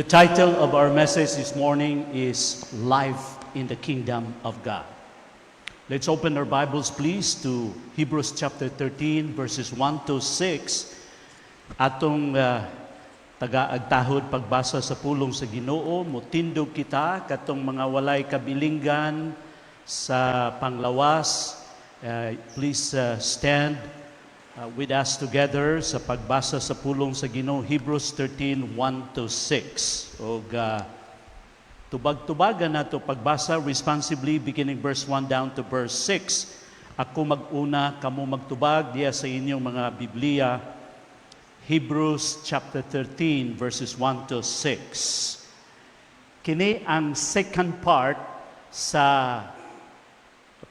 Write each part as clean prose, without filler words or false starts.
The title of our message this morning is Life in the Kingdom of God. Let's open our Bibles please to Hebrews chapter 13 verses 1 to 6. Atong taga-agtahod pagbasa sa pulong sa Ginoo, mutindog kita katong mga walay kabilinggan sa panglawas. Please stand with us together sa pagbasa sa pulong sa Ginoo, Hebrews 13, 1 to 6. O tubag-tubagan na ito pagbasa responsibly beginning verse 1 down to verse 6. Ako mag-una, kamo magtubag diya sa inyong mga Biblia. Hebrews chapter 13 verses 1 to 6. Kini ang second part sa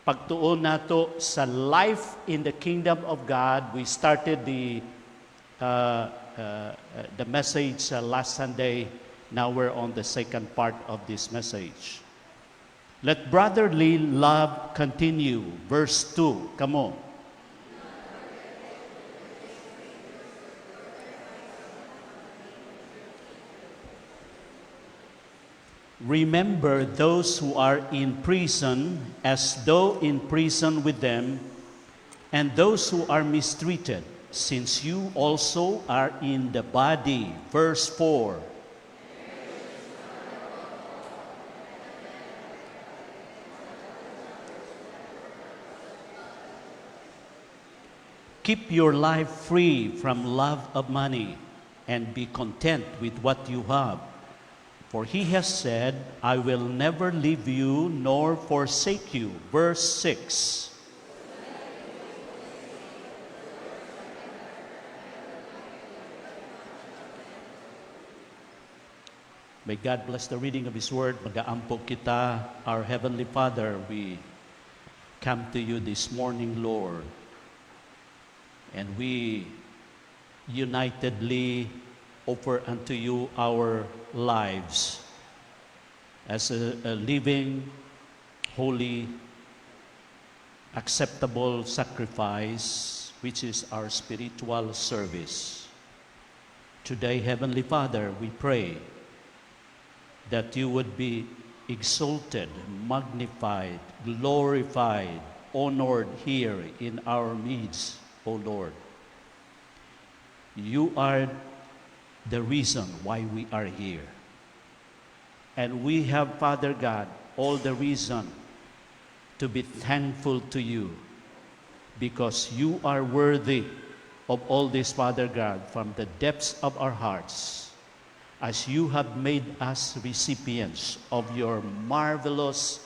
pagtuon nato sa life in the kingdom of God. We started the message last Sunday. Now we're on the second part of this message. Let brotherly love continue. Verse 2. Come on. Remember those who are in prison as though in prison with them, and those who are mistreated, since you also are in the body. Verse 4. Keep your life free from love of money, and be content with what you have. For he has said, I will never leave you nor forsake you. Verse 6. May God bless the reading of His Word. Mag-aampo kita. Our Heavenly Father, we come to you this morning, Lord. And we unitedly offer unto you our lives as a living, holy, acceptable sacrifice, which is our spiritual service. Today, Heavenly Father, we pray that you would be exalted, magnified, glorified, honored here in our midst, O Lord. You are the reason why we are here. And we have, Father God, all the reason to be thankful to you, because you are worthy of all this, Father God, from the depths of our hearts, as you have made us recipients of your marvelous,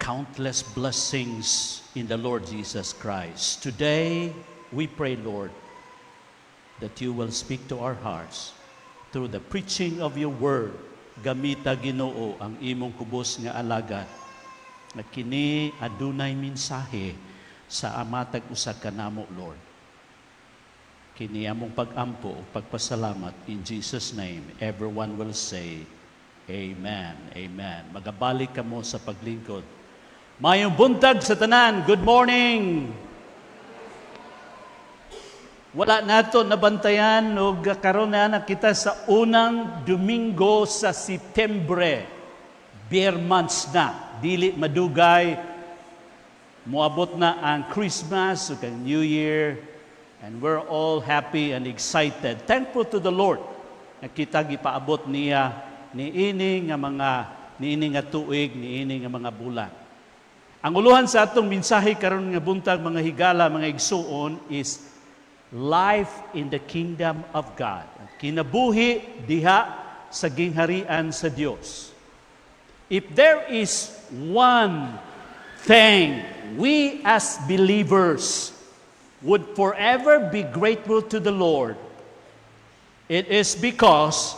countless blessings in the Lord Jesus Christ. Today, we pray, Lord, that you will speak to our hearts through the preaching of your word. Gamita, Ginoo, ang imong kubos nga alagad, na kini adunay mensahe sa amatag usa kanamo, Lord. Kini among pag-ampo ug pagpasalamat in Jesus' name. Everyone will say, Amen. Amen. Magabalik kamo sa paglingkod. Mayong buntag sa tanan. Good morning. Wala nato nabantayan o karon na kita sa unang Domingo sa Setyembre. Bear months na. Dili madugay. Moabot na ang Christmas o kang New Year. And we're all happy and excited. Thankful to the Lord na kita gipaabot niya niini nga tuig, niini nga mga bulan. Ang uluhan sa atong mensahe karon nga buntag, mga higala, mga igsuon, is life in the kingdom of God. Kinabuhi diha sa gingharian sa Dios. If there is one thing we as believers would forever be grateful to the Lord, it is because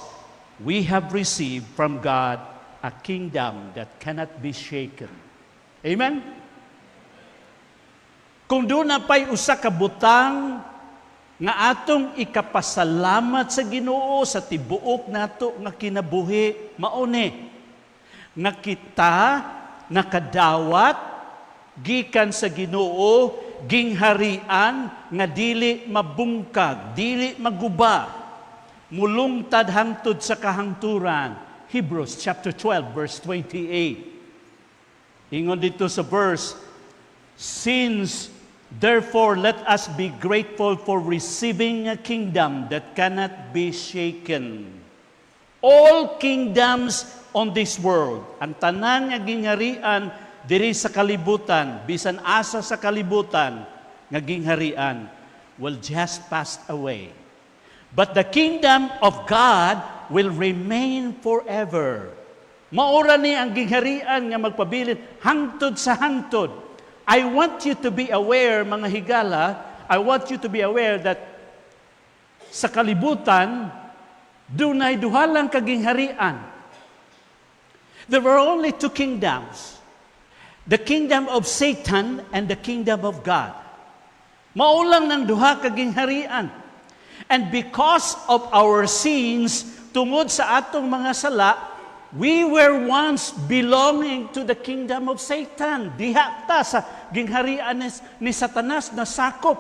we have received from God a kingdom that cannot be shaken. Amen? Kung doon na pa'y usa ka butang nga atong ikapasalamat sa Ginoo sa tibuok nato nga kinabuhi, mauni nga kita nakadawat gikan sa Ginoo, gingharian nga dili mabungkag, dili maguba, mulungtad hangtod sa kahangturan. Hebrews chapter 12, verse 28. Ingon dito sa verse, since therefore let us be grateful for receiving a kingdom that cannot be shaken. All kingdoms on this world, ang tanan nga gingharian diri sa kalibutan, bisan asa sa kalibutan nga gingharian, will just pass away. But the kingdom of God will remain forever. Maura ni ang gingharian nga magpabilin hangtod sa hangtod. I want you to be aware, mga higala, I want you to be aware that sa kalibutan, dunay duha lang kagingharian. There were only two kingdoms. The kingdom of Satan and the kingdom of God. Maulang ng duha kagingharian. And because of our sins, tungod sa atong mga sala, we were once belonging to the kingdom of Satan. Diha ta sa gingharian ni Satanas na sakop.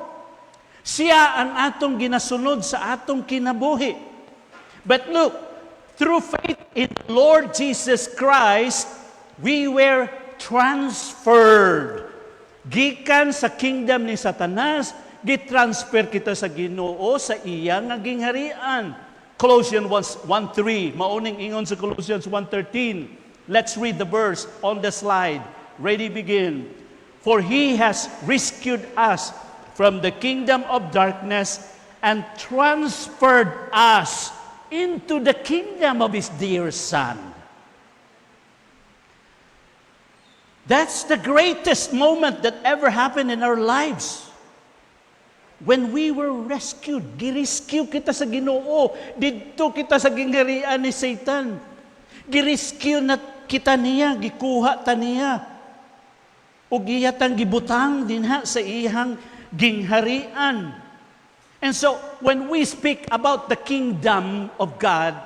Siya ang atong ginasunod sa atong kinabuhi. But look, through faith in Lord Jesus Christ, we were transferred. Gikan sa kingdom ni Satanas, gitransfer kita sa Ginoo sa iya nga gingharian. Colossians 1:3, mauning ingon sa Colossians 1:13. Let's read the verse on the slide. Ready, begin. For He has rescued us from the kingdom of darkness and transferred us into the kingdom of His dear Son. That's the greatest moment that ever happened in our lives. When we were rescued, girescue kita sa Ginoo, didto kita sa gingharian ni Satan. Girescue na kita niya, gikuha ta niya. O giyatang gibutang dinha sa iyang gingharian. And so, when we speak about the kingdom of God,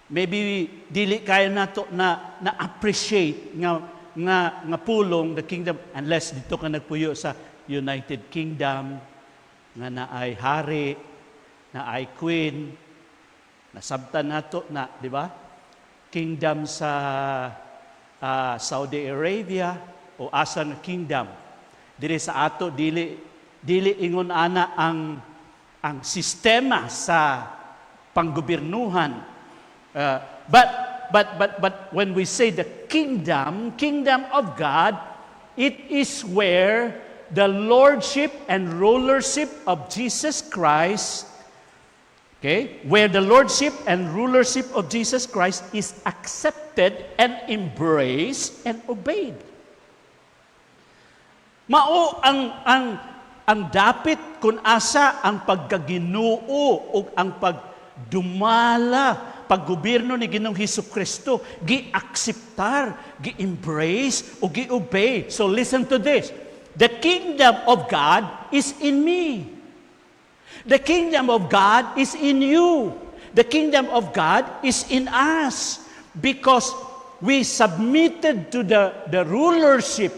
maybe dili kayo nato na appreciate nga pulong the kingdom unless dito ka nagpuyo sa United Kingdom, nga naay hari, naay queen, nasabtan nato na, di ba? Kingdom sa Saudi Arabia o asa nga kingdom. Dili sa ato dili ingon ana ang sistema sa panggobernuhan. But when we say the kingdom of God, it is where the lordship and rulership of Jesus Christ, where the lordship and rulership of Jesus Christ is accepted and embraced and obeyed. Mao ang dapit kun asa ang pagkaginoo o ang pagdumala, paggobyerno ni Ginoong Hesukristo, gi-akseptar, gi-embrace o gi-obey. So listen to this. The kingdom of God is in me. The kingdom of God is in you. The kingdom of God is in us because we submitted to the rulership,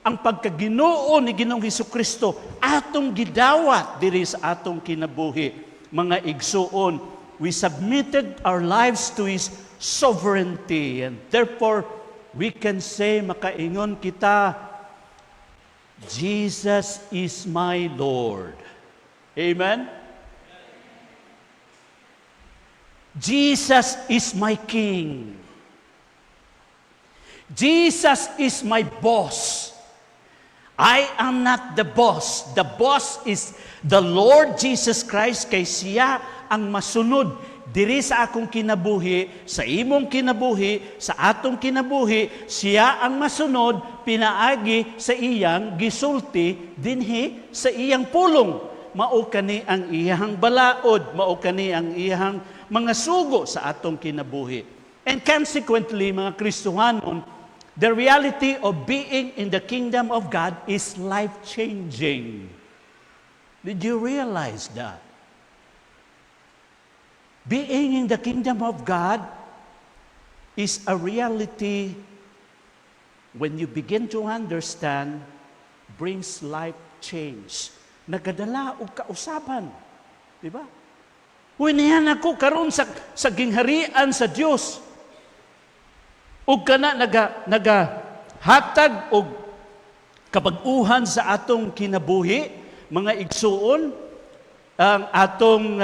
ang pagkaginoo ni Ginoong Hesukristo, atong gidawat diri sa atong kinabuhi. Mga igsuon, we submitted our lives to His sovereignty and therefore we can say, makaingon kita, Jesus is my Lord. Amen? Jesus is my King. Jesus is my boss. I am not the boss. The boss is the Lord Jesus Christ, kay siya ang masunod diri sa akong kinabuhi, sa imong kinabuhi, sa atong kinabuhi, siya ang masunod pinaagi sa iyang gisulti dinhi sa iyang pulong. Mao kani ang iyang balaod, mao kani ang iyang mga sugo sa atong kinabuhi. And consequently, mga Kristohanon, the reality of being in the kingdom of God is life-changing. Did you realize that? Being in the kingdom of God is a reality when you begin to understand, brings life change. Nagadala og kausaban. Di ba? Winihan ako karon sa gingharian sa Dios. Ug kana nagahatag og kabag-uhan sa atong kinabuhi, mga igsuon, ang atong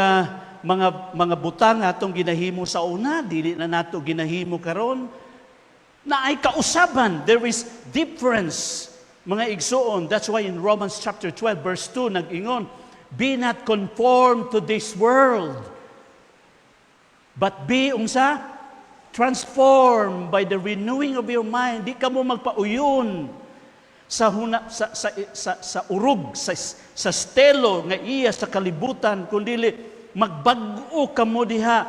mga butang atong ginahimo sa una, dili na nato ginahimo karon, na ay kausaban. There is difference, mga igsuon. That's why in Romans chapter 12 verse 2 nag-ingon, be not conformed to this world, but be unsa? Transformed by the renewing of your mind. Di ka mo magpauyon sa urog, sa stelo nga iya sa kalibutan, kundi magbag-o ka mo diha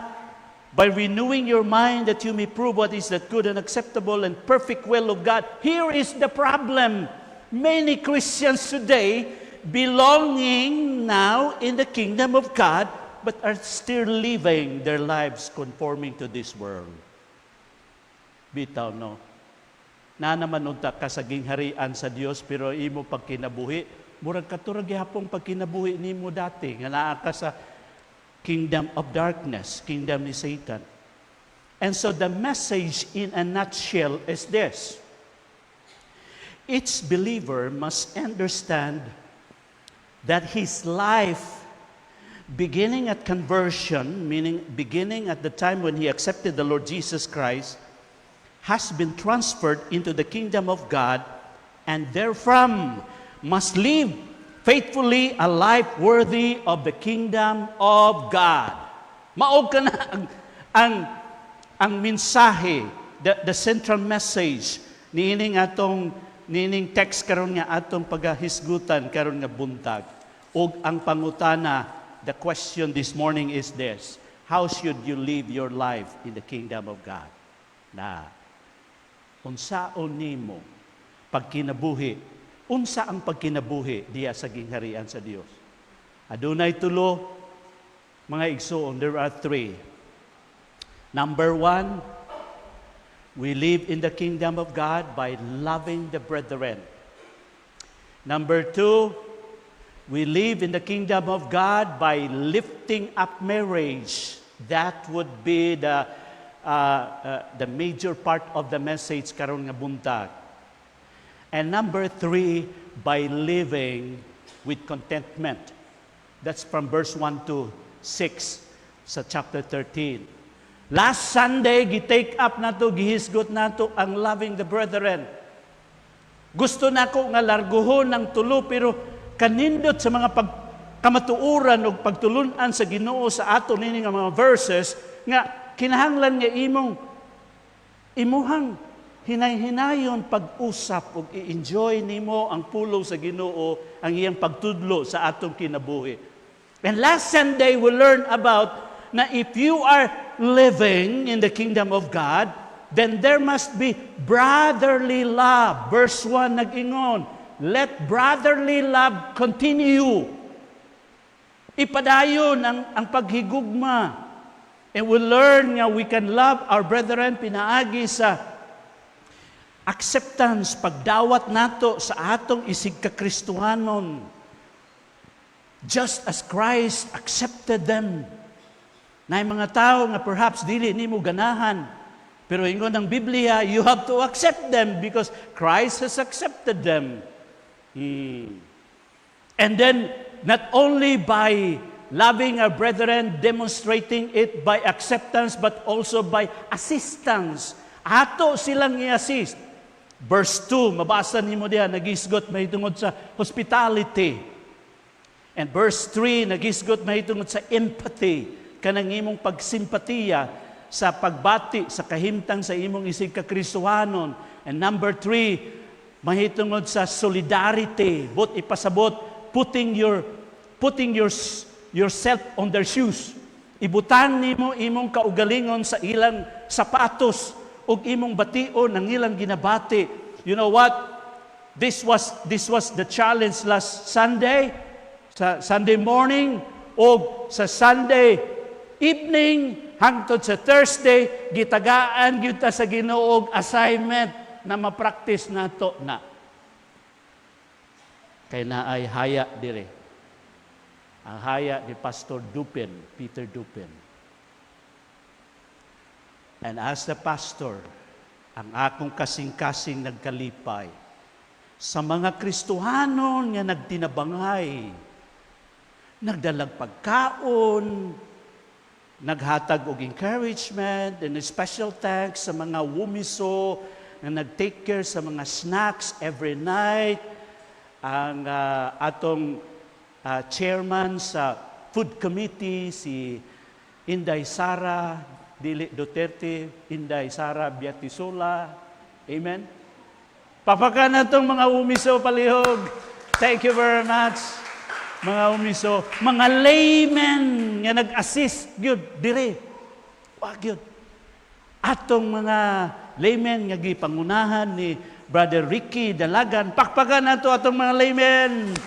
by renewing your mind that you may prove what is that good and acceptable and perfect will of God. Here is the problem. Many Christians today belonging now in the kingdom of God, but are still living their lives conforming to this world. Bitaw, no? Na naman unta ka sa gingharian sa Dios, pero imo pagkinabuhi, murag katurag gihapon pagkinabuhi nimo dati, nga naa ka sa kingdom of darkness, kingdom ni Satan. And so the message in a nutshell is this. Each believer must understand that his life, beginning at conversion, meaning beginning at the time when he accepted the Lord Jesus Christ, has been transferred into the kingdom of God, and therefrom must live faithfully a life worthy of the kingdom of God. Maog ka na ang mensahe, the central message niining text karon nga atong pagahisgutan karon nga buntag. Og ang pangutana, the question this morning is this: how should you live your life in the kingdom of God? Na unsaon nimo pagkinabuhi? Unsa ang pagkinabuhi diya sa gingharian sa Dios? Adunay tulo, mga igsoon, there are three. Number one, we live in the kingdom of God by loving the brethren. Number two, we live in the kingdom of God by lifting up marriage. That would be the major part of the message karon nga buntag. And number three, by living with contentment. That's from verse 1 to 6 sa chapter 13. Last Sunday, gi-take up nato, gihisgot nato ang loving the brethren. Gusto nako nga larguhon ng tulo, pero kanindot sa mga pagkamatuuran o pagtulunan sa Ginoo sa ato nini nga mga verses, nga kinahanglan nga imuhang hinay-hinayon pag-usap o i-enjoy nimo ang pulong sa Ginoo, ang iyang pagtudlo sa atong kinabuhi. And last Sunday, we learned about na if you are living in the kingdom of God, then there must be brotherly love. Verse 1 nag-ingon, let brotherly love continue. Ipadayon ang paghigugma. And we learn nga we can love our brethren pinaagi sa acceptance, pagdawat nato sa atong isig kakristuhanon. Just as Christ accepted them. Na mga tao nga perhaps dili nimo ganahan, pero ingon ng Biblia, you have to accept them because Christ has accepted them. And then, not only by loving our brethren, demonstrating it by acceptance, but also by assistance. Ato silang i-assist. Verse 2, mabasa nimo diha, nagisgot mahitungod sa hospitality. And verse 3, nagisgot mahitungod sa empathy, kanang imong pagsimpatiya sa pagbati sa kahimtang sa imong isig kakristohanon. And number 3, mahitungod sa solidarity, but ipasabot putting yourself on their shoes. Ibutang nimo imong kaugalingon sa ilang sapatos ug imong bation ang ilang ginabati. You know what? This was the challenge last Sunday, sa Sunday morning o sa Sunday evening hangtod sa Thursday, gitagaan gyud ta sa Ginoo assignment na ma-practice nato na. Kay naay haya dire. ang haya ni Pastor Dupin, Peter Dupin. And as the pastor, ang akong kasing-kasing nagkalipay sa mga Kristohanon nga nagtinabangay, nagdalag pagkaon, naghatag og encouragement, and special thanks sa mga wumiso na nag-take care sa mga snacks every night, ang atong chairman sa food committee, si Inday Sara Dili Duterte, Inday Sara Biatisola. Amen? Papakan na itong mga umiso palihog. Thank you very much. Mga umiso. Mga laymen nga nag-assist. Good, dire. Wag yun. Atong mga laymen nga gipangunahan ni Brother Ricky Dalagan. Pakpakan na ito atong mga laymen.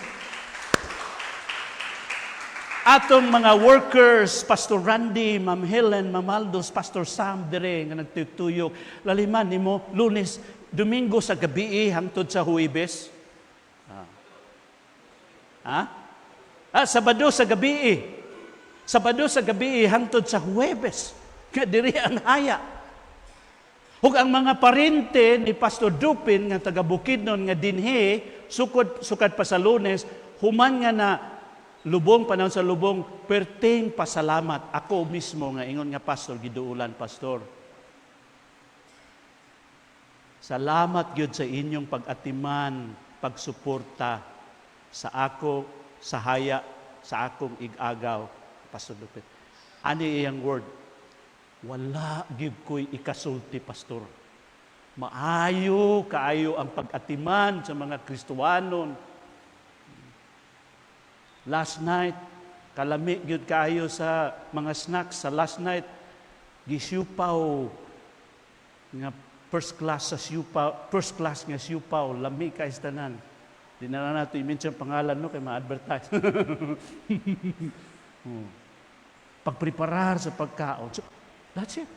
Atong mga workers, Pastor Randy, Ma'am Helen, Ma'am Aldos, Pastor Sam, dire nga nagtutuyok. Laliman ni mo, Lunes, Domingo sa gabi, hangtod sa Huwebes. Sabado sa gabi. Sabado sa gabi, hangtod sa Huwebes. Nga dire ang haya. Ug ang mga parente ni Pastor Dupin, nga taga Bukidnon, nga dinhi, sukad pa sa Lunes, human nga na lubong, panahon sa lubong, perting pasalamat. Ako mismo nga, ingon nga pastor, giduulan pastor. Salamat gyud sa inyong pag-atiman, pagsuporta sa ako, sa haya, sa akong ig-agaw, Pastor Lupit. Ani iyang word, wala gyud ko'y ikasulti, pastor. Maayo, kaayo ang pag-atiman sa mga Kristohanon. Last night, kalami gyud kaayo sa mga snacks. Sa last night, gisiupaw nga first class nga siupaw, lami ka istanan. Di na nato i-mention pangalan no kay ma-advertise. Pagpreparar sa pagkaon. So, that's it.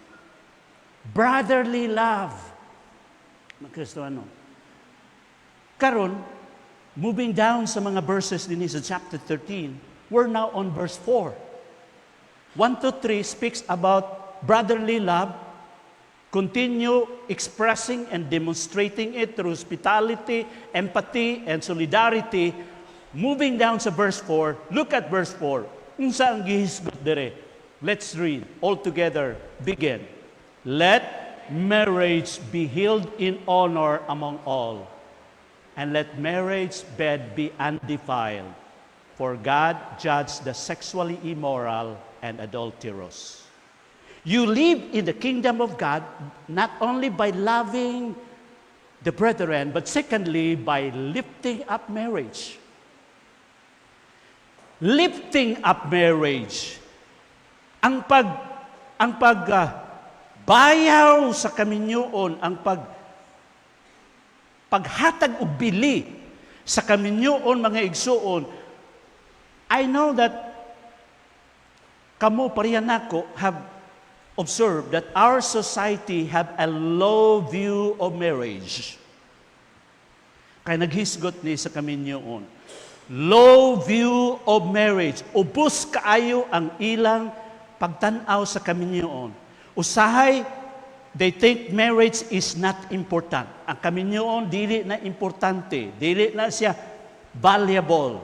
Brotherly love. Mga Kristohano. Karon, moving down sa mga verses din sa chapter 13, we're now on verse 4. 1 to 3 speaks about brotherly love. Continue expressing and demonstrating it through hospitality, empathy, and solidarity. Moving down sa verse 4, look at verse 4. Unsa ang gihisgot dire? Let's read all together. Begin. Let marriage be held in honor among all, and let marriage bed be undefiled. For God judged the sexually immoral and adulterous. You live in the kingdom of God not only by loving the brethren, but secondly, by lifting up marriage. Lifting up marriage. Ang bayaw sa kaminyoon, ang paghatag og bili sa kaminyoon, mga igsuon. I know that kamo pariyan nako have observed that our society have a low view of marriage. Kaya naghisgot ni sa kaminyoon. Low view of marriage. Ubos kaayo ang ilang pagtanaw sa kaminyoon. Usahay, they think marriage is not important. Ang kaminyoon, dili na importante. Dili na siya valuable.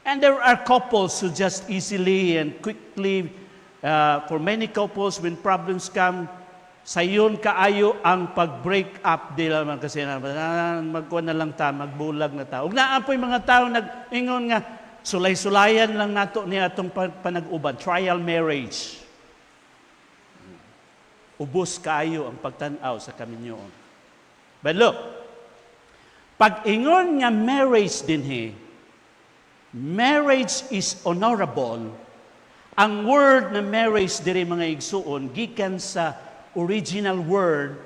And there are couples who just easily and quickly, for many couples, when problems come, sayon kaayo ang pag-break up. Di naman kasi magkuha na lang ta, magbulag na ta. Ug naa po'y mga tao nag-ingon nga, sulay-sulayan lang nato niya atong panag-uban. Trial marriage. Ubos kaayo ang pagtanaw sa kaminyoon. But look, pag-ingon nga marriage dinhi, marriage is honorable. Ang word na marriage diri mga igsuon gikan sa original word,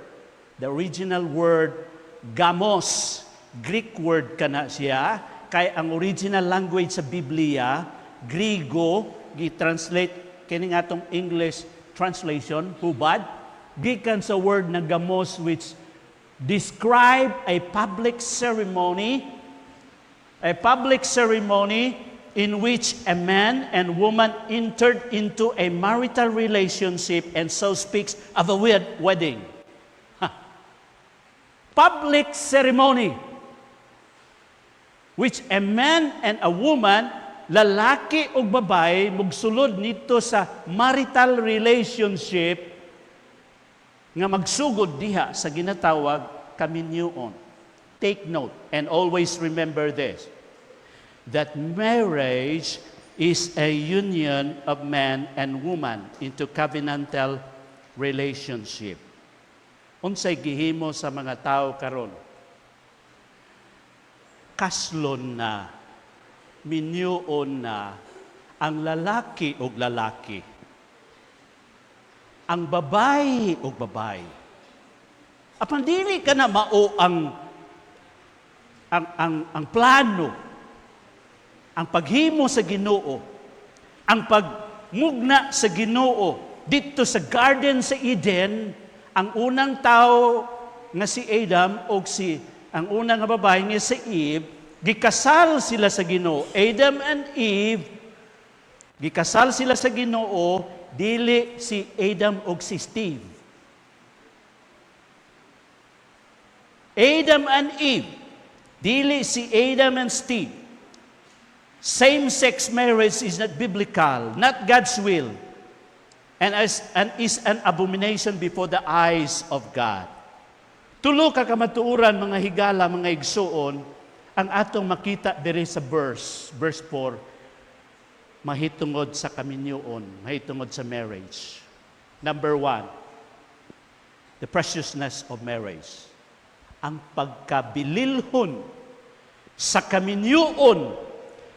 the original word gamos, Greek word kana siya, kay ang original language sa Biblia, Griego, gi-translate kining atong English translation, hubad, gikan sa word na gamos which describe a public ceremony in which a man and woman entered into a marital relationship and so speaks of a wedding. Public ceremony, which a man and a woman, lalaki o babae, magsulod nito sa marital relationship nga magsugod diha sa ginatawag kaminyoon. Take note and always remember this, that marriage is a union of man and woman into covenantal relationship. Unsay gihimo sa mga tao karon? Kaslon na, minyoon na ang lalaki o lalaki, ang babae o babae. Apan dili ka na mao ang plano, ang paghimo sa Ginoo, ang pagmugna sa Ginoo dito sa Garden sa Eden. Ang unang tao nga si Adam o ang unang nga babae nga si Eve, gikasal sila sa Ginoo. Adam and Eve, gikasal sila sa Ginoo, dili si Adam o si Steve. Adam and Eve, dili si Adam and Steve. Same-sex marriage is not biblical, not God's will, and is an abomination before the eyes of God. Tulo ka kamatuuran, mga higala, mga igsuon, ang atong makita diri sa verse 4, mahitungod sa kaminyoon, mahitungod sa marriage. Number 1, the preciousness of marriage. Ang pagkabililhon sa kaminyoon,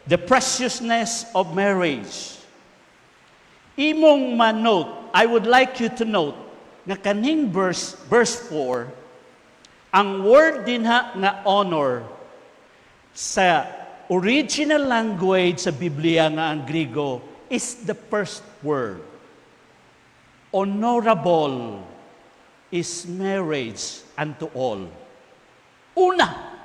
the preciousness of marriage. Imong manote, I would like you to note, nga kaning verse 4, ang word dinha nga honor sa original language sa Biblia nga ang Griego is the first word. Honorable is marriage unto all. Una,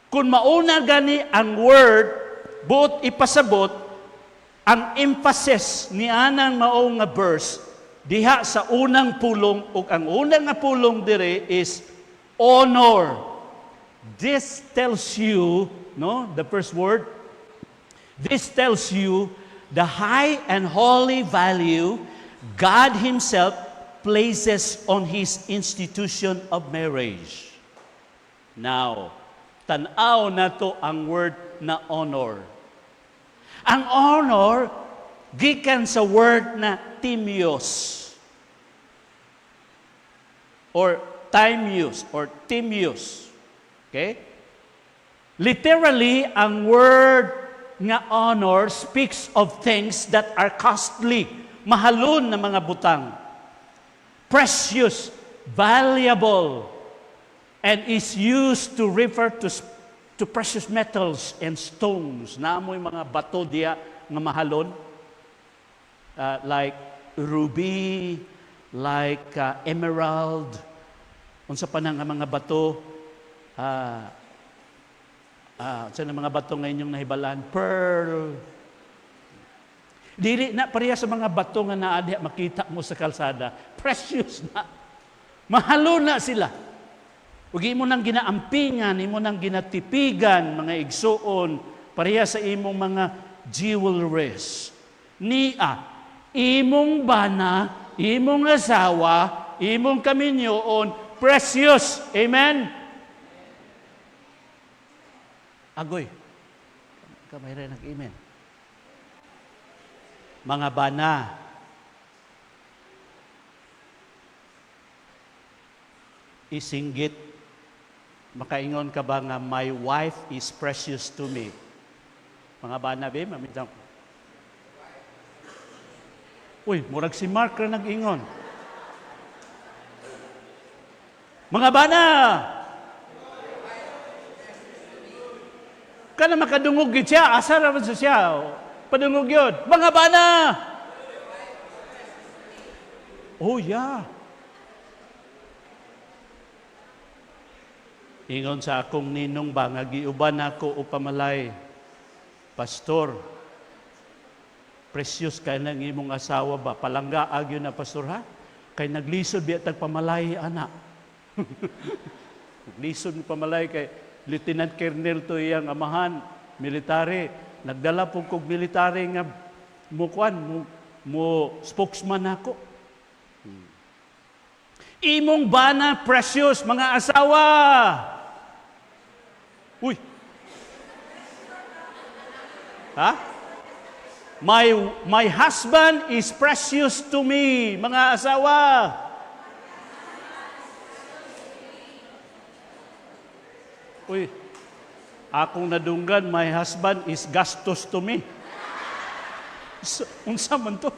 kung mauna gani ang word, buot ipasabot, ang emphasis ni anang mao nga verse diha sa unang pulong, ug ang unang nga pulong dire is honor. This tells you, no, the first word, this tells you the high and holy value God Himself places on His institution of marriage. Now, tanaw na to ang word na honor. Ang honor, gikan sa word na timios or timios or timios. Okay? Literally, ang word nga honor speaks of things that are costly, mahalon na mga butang, precious, valuable, and is used to refer to precious metals and stones. Naamoy mga bato diya nga mahalon, like ruby, like emerald, unsa pa nga mga bato, sa mga bato ngayon yung nahibalaan, pearl. Dili na pareha sa mga bato nga naadya makita mo sa kalsada. Precious na. Mahalo na sila. Ug imo nang ginaampingan, imo nang ginatipigan, mga igsuon, pareha sa imong mga jewelries. Imong bana, imong asawa, imong kaminyoon, precious. Amen? Agoy. Kamay rin nag-amen. Mga bana, isinggit, makaingon ka ba nga, my wife is precious to me? Mga bana, be, mamitang. Uy, murag si Mark na nag-ingon. Mga bana, kana makadungog yun siya, asa naman siya, padungog yun. Mga bana! Oh, yeah. Ingon sa akong ninong ba, nga giuban ako o pamalay. Pastor, precious kay nang imong asawa ba? Palangga agyo na, pastor, ha? Kay naglisod biya tag pamalay, anak. Naglisod ng pamalay kay Lieutenant Colonel to iyang amahan, military. Nagdala po kong military nga mo spokesman ako. Imong bana, precious, mga asawa. Uy. Ha? My husband is precious to me, mga asawa. Uy, akong nadunggan, my husband is gastos to me. So, unsa man to?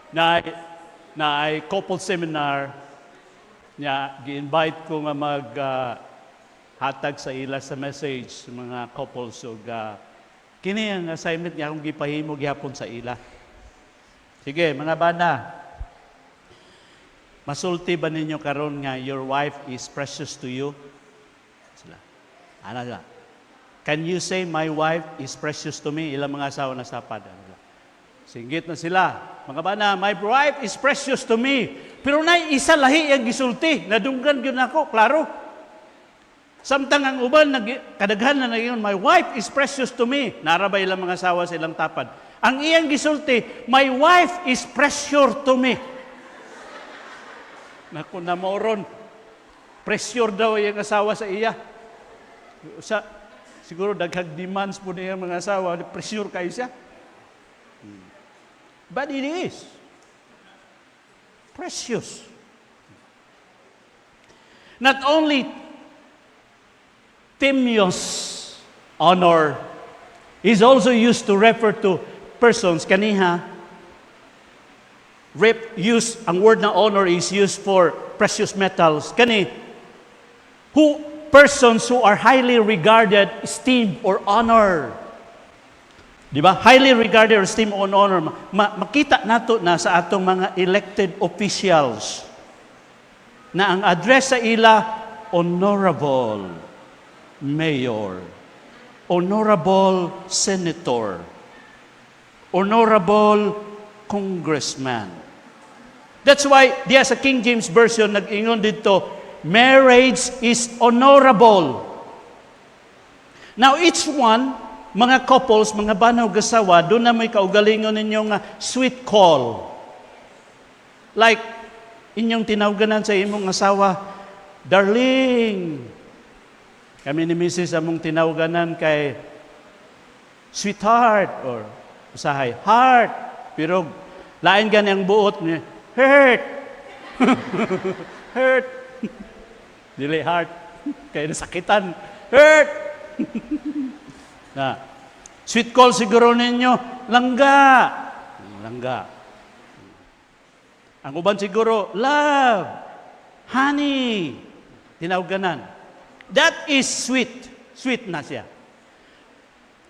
Na ay couple seminar, niya, gi-invite ko nga hatag sa ila sa message mga couples. So, kini ang assignment niya akong gipahimo gihapon sa ila. Sige, mga bana, masulti ba ninyo karon nga your wife is precious to you? Sila. Ano sila? Can you say, my wife is precious to me? Ilang mga asawa na sapad. Singgit na sila. Mga bana, my wife is precious to me. Pero na isa lahi ang gisulti. Nadunggan yun ako, klaro. Samtang ang uban, kadaghan na ngayon, my wife is precious to me. Narabay ilang mga asawa sa ilang tapad. Ang iyang gisulti, my wife is precious to me. Naku na moron, pressure daw yung asawa sa iya. Siguro daghang demands po niya mga asawa, pressure kayo siya. But it is precious. Not only Timios honor is also used to refer to persons kaniha. Ang word na honor is used for precious metals. Kani, persons who are highly regarded, esteemed, or honored. Di ba? Highly regarded or esteemed or honored. Makita nato na sa atong mga elected officials na ang address sa ila, honorable mayor, honorable senator, honorable congressman. That's why, diya sa King James Version, nag-ingon dito, marriage is honorable. Now, each one, mga couples, mga banaw gasawa, doon na may kaugalingon ninyong sweet call. Like, inyong tinawganan sa imong asawa, darling. Kami ni Mrs. among tinawganan kay sweetheart, or usahay, heart. Pero, lain gani ang buot niya, hurt. Hurt. Dili heart. Kaya nasakitan. Hurt. Na. Sweet call siguro ninyo, langga. Langga. Ang uban siguro, love. Honey. Tinawganan. That is sweet. Sweet na siya.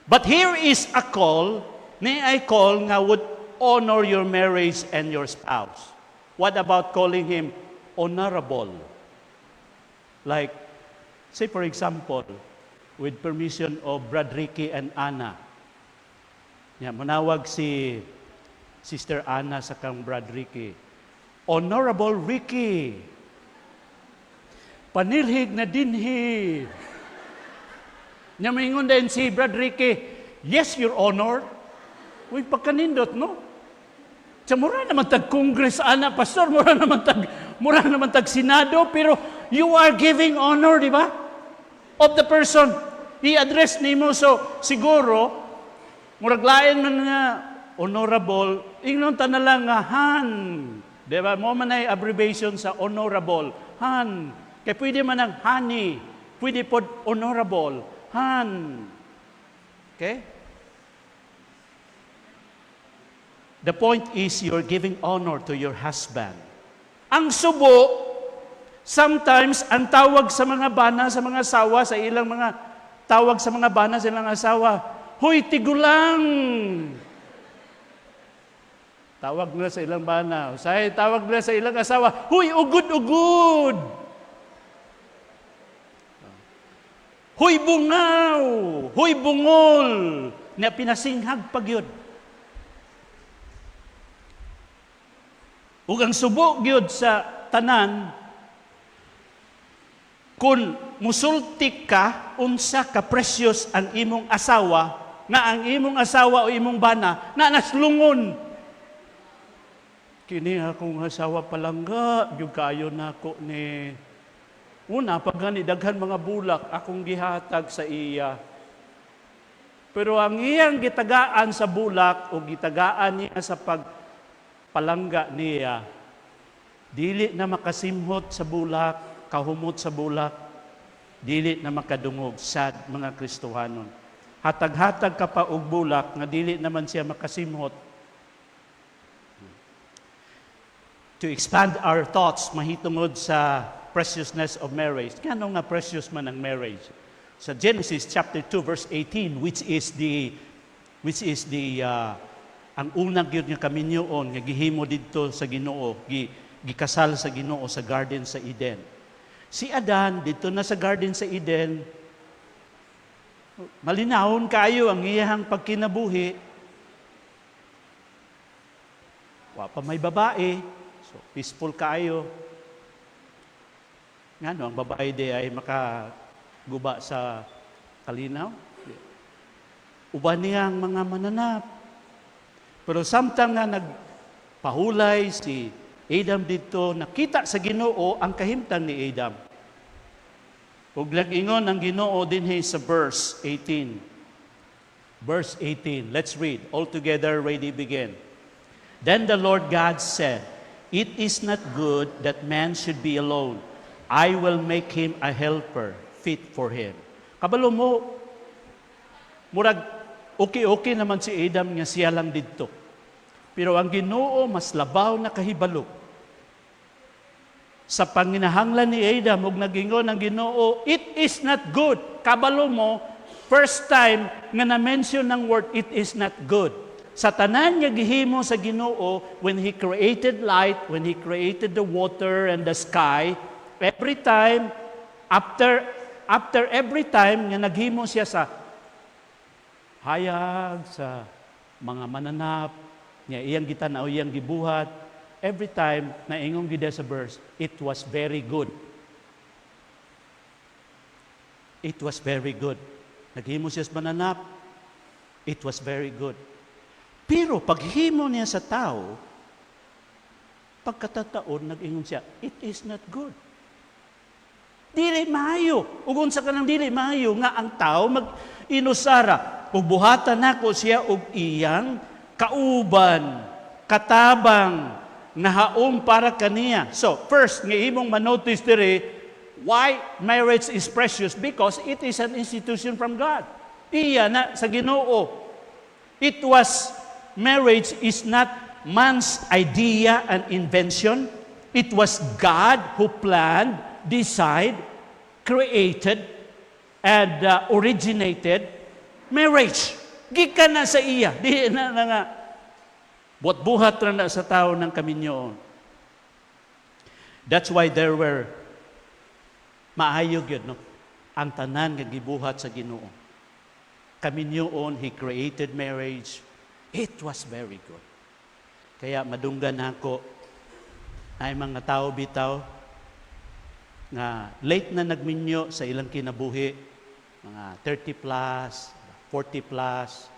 But here is a call, I call nga would honor your marriage and your spouse. What about calling him honorable? Like, say for example, with permission of Brad Ricky and Anna. Manawag si Sister Anna sa kang Brad Ricky. Honorable Ricky, panirhig na dinhi. Maingon din si Brad Ricky, yes, Your Honor. Uy, pagkanindot, no? Sa mura naman tag-Congress, Ana, Pastor, mura naman tag-Senado, pero you are giving honor, di ba? Of the person. I-address nimo, so siguro, muraglain man nga, honorable, ingnon ta na lang nga, Han. Di ba? Mo man ay abbreviation sa honorable. Han. Kaya pwede man ang honey. Pwede po honorable. Han. Okay? The point is you're giving honor to your husband. Ang subo, sometimes ang tawag sa mga bana, sa mga asawa, sa ilang mga tawag sa mga bana, sa ilang asawa, huy, tigulang! Tawag nila sa ilang bana. Say, tawag nila sa ilang asawa, huy, ugod-ugod! Huy bungaw, huy bungol, na pinasinghag pagyod. Ug ang subo gyud sa tanan, kung musulti ka, unsa ka precious ang imong asawa, nga ang imong asawa o imong bana, na naslungon. Kini akong asawa palangga, yung kayo na ako ni... Una, pag daghan mga bulak, akong gihatag sa iya. Pero ang iyang gitagaan sa bulak o gitagaan niya sa pagpalangga niya, dili na makasimhot sa bulak, kahumot sa bulak, dili na makadungog, sad mga Kristohanon. Hatag-hatag ka pa og bulak, nga dili naman siya makasimhot. To expand our thoughts, mahitungod sa preciousness of marriage. Kano nga precious man ang marriage? Sa Genesis chapter 2 verse 18, which is the ang unang gyud nga kaminyoon nga gihimo didto sa Ginoo, gikasal sa Ginoo sa garden sa Eden. Si Adan dito na sa garden sa Eden, malinawon kayo ang iyang pagkinabuhi. Wa pa may babae, so peaceful kayo. Ngano ang babae di ay makaguba sa kalinaw? Uban niyang mga mananap. Pero samtang nga nagpahulay si Adam dito, nakita sa Ginoo ang kahimtang ni Adam. Ug lag-ingon ang Ginoo dinhi sa verse 18. Verse 18. Let's read. All together, ready, begin. Then the Lord God said, "It is not good that man should be alone. I will make him a helper fit for him." Kabalo mo, murag okay naman si Adam nga siya lang didto. Pero ang Ginoo mas labaw na kahibalo. Sa panginahanglan ni Adam, ug nagingon ang Ginoo, it is not good. Kabalo mo, first time nga na-mention ng word, it is not good. Sa tanan nga gihimo sa Ginoo, when He created light, when He created the water and the sky, every time, after every time nga naghimo siya sa hayag, sa mga mananap, niya iyang gitanaw, iyang gibuhat, every time na ingong gida sa verse, it was very good. It was very good. Naghimo siya sa mananap, it was very good. Pero paghimo niya sa tao, pagkatataon, nag-ingon siya, it is not good. Dili maayo. Ugon sa kanang dili maayo nga ang tao mag-inusara. Ug buhatan nako siya og iyang kauban, katabang, nahaom para kaniya. So, first, nga imong manotice diri, why marriage is precious? Because it is an institution from God. Iya na sa Ginoo. Marriage is not man's idea and invention. It was God who planned, decided, created, and originated marriage. Gikan na sa iya. Di na nga. Buhat-buhat na sa tao ng kaminyoon. That's why there were maayog yun, no? Ang tanan nga gibuhat sa Ginoo. Kaminyoon, He created marriage. It was very good. Kaya madunggan ako ay mga tao bitaw nga late na nagminyo sa ilang kinabuhi, mga 30 plus, 40 plus,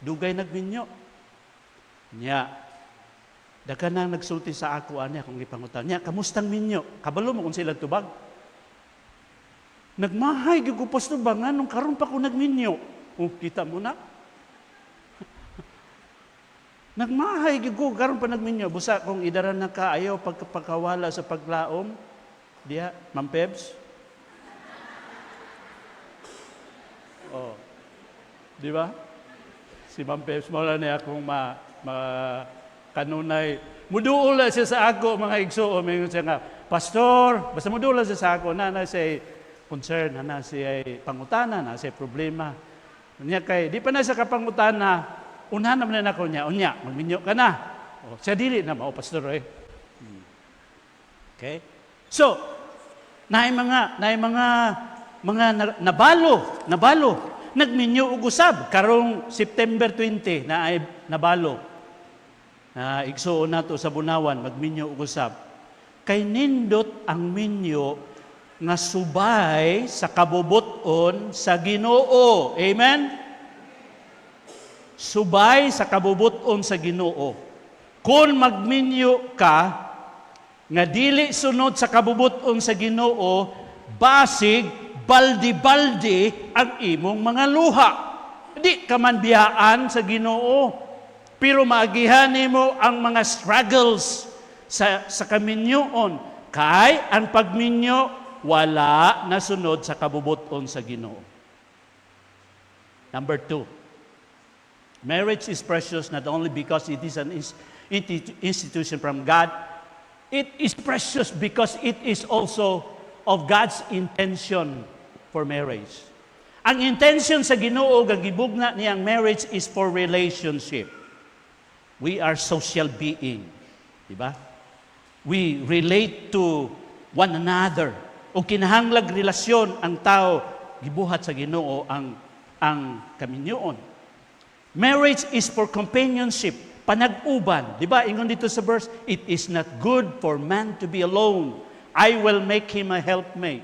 dugay nagminyo. Nya, daghan nang nagsulti sa ako ani akong gipangutan. Nya, kamustang minyo? Kabalo mo kung sila tubag? Nagmahay gyud ko pastor ba nganong karon pa ko nagminyo? Oh, kita mo na. Nagmahay gyud ko karon pa nagminyo. Busa kung idaran na ka ayaw pagkawala sa paglaom. Diya, Ma'am Pebs? Oh. Di ba? Si Ma'am Pebs mo lang niya akong kanunay. Muduol siya sa ako, mga igsuo. May siya nga, Pastor, basta muduol siya sa ako, na siya concern, na siya pangutana, na siya problema. Unya kay, di pa na siya kapangutana, unahan naman na ako niya, unya, magminyo ka na. O, siya dili na, Pastor, eh. Okay? So, naay mga nabalo. Nagminyo og usab karong September 20 na ay nabalo. Igsuon nato sa Bunawan magminyo og usab. Kay nindot ang minyo nga subay sa kabubuton sa Ginoo. Amen? Subay sa kabubuton sa Ginoo. Kung magminyo ka nga dili sunod sa kabubuton sa Ginoo, basig baldi-baldi ang imong mga luha. Di ka man biyaan sa Ginoo, pero maagihan nimo ang mga struggles sa kaminyoon. Kay ang pagminyo wala nasunod sa kabubuton sa Ginoo. Number 2, marriage is precious not only because it is an institution from God, it is precious because it is also of God's intention for marriage. Ang intention sa Ginoo nga gibugna niyang marriage is for relationship. We are social being, di ba? We relate to one another. O kinahanglag relasyon ang tao gibuhat sa Ginoo ang kaminyoon. Marriage is for companionship, panag-uban. Di ba? Ingon dito sa verse, it is not good for man to be alone. I will make him a helper,